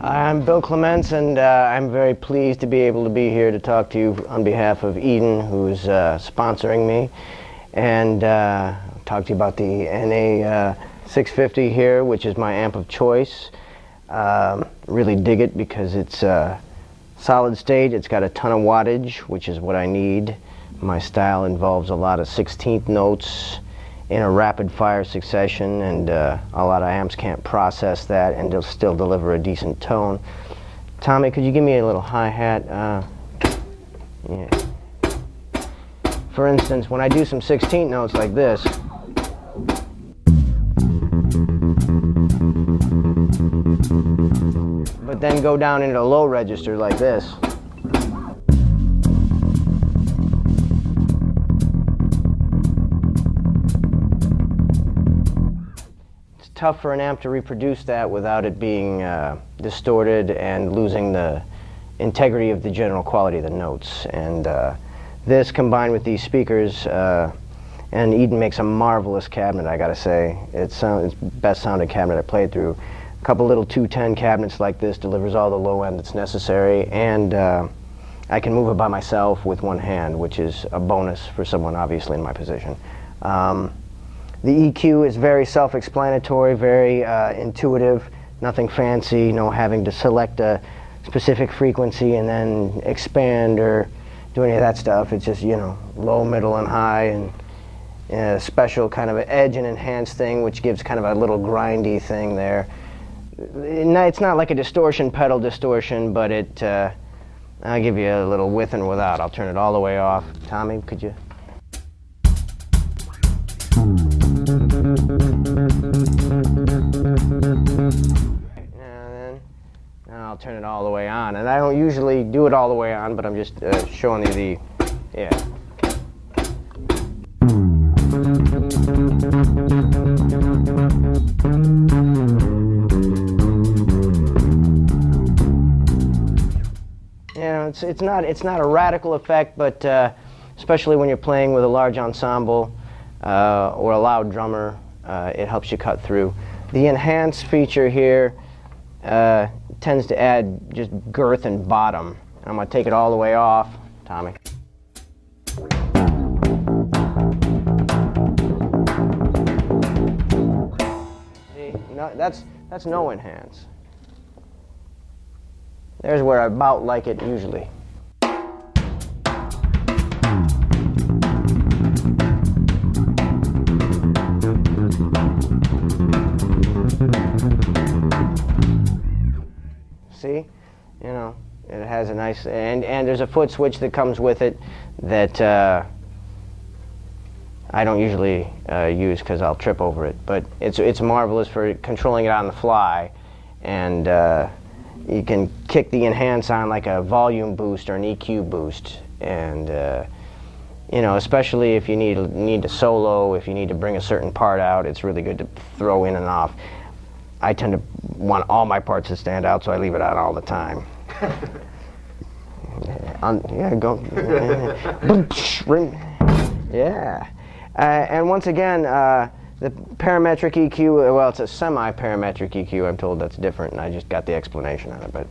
I'm Bill Clements, and I'm very pleased to be able to be here to talk to you on behalf of Eden, who's sponsoring me, and talk to you about the NA650 here, which is my amp of choice. Really dig it because it's solid state. It's got a ton of wattage, which is what I need. My style involves a lot of 16th notes in a rapid fire succession, and a lot of amps can't process that and they'll still deliver a decent tone. Tommy, could you give me a little hi-hat? Yeah. For instance, when I do some 16th notes like this, but then go down into a low register like this, tough for an amp to reproduce that without it being distorted and losing the integrity of the general quality of the notes. And this combined with these speakers, and Eden makes a marvelous cabinet, I gotta say. It's the best sounding cabinet I played through. A couple little 210 cabinets like this delivers all the low end that's necessary, and I can move it by myself with one hand, which is a bonus for someone obviously in my position. The EQ is very self-explanatory, very intuitive, nothing fancy, no having to select a specific frequency and then expand or do any of that stuff. It's just, you know, low, middle, and high, and a special kind of edge and enhance thing, which gives kind of a little grindy thing there. It's not like a distortion pedal distortion, but I'll give you a little with and without. I'll turn it all the way off. Tommy, could you? And I'll turn it all the way on. And I don't usually do it all the way on, but I'm just showing you the, yeah. You know, it's not a radical effect, but especially when you're playing with a large ensemble or a loud drummer, it helps you cut through. The enhance feature here tends to add just girth and bottom. I'm going to take it all the way off, Tommy. See, no, that's no enhance. There's where I about like it usually. See, you know, it has a nice, and there's a foot switch that comes with it that I don't usually use because I'll trip over it, but it's marvelous for controlling it on the fly, and you can kick the enhance on like a volume boost or an EQ boost, and you know, especially if you need to solo, if you need to bring a certain part out, it's really good to throw in and off. I tend to want all my parts to stand out, so I leave it out all the time. Yeah, go. Yeah. And once again, the parametric EQ, well, it's a semi-parametric EQ. I'm told that's different, and I just got the explanation on it. But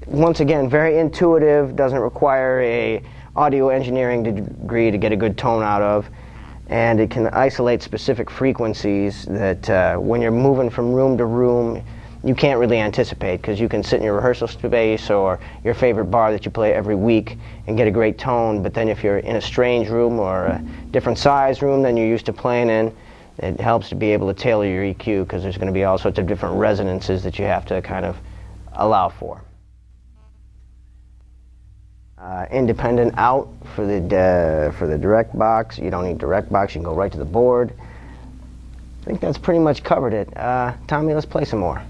once again, very intuitive, doesn't require a audio engineering degree to get a good tone out of. And it can isolate specific frequencies that when you're moving from room to room, you can't really anticipate, because you can sit in your rehearsal space or your favorite bar that you play every week and get a great tone, but then if you're in a strange room or a different size room than you're used to playing in, it helps to be able to tailor your EQ, because there's going to be all sorts of different resonances that you have to kind of allow for. Independent out for the direct box. You don't need direct box, you can go right to the board. I think that's pretty much covered it. Tommy, let's play some more.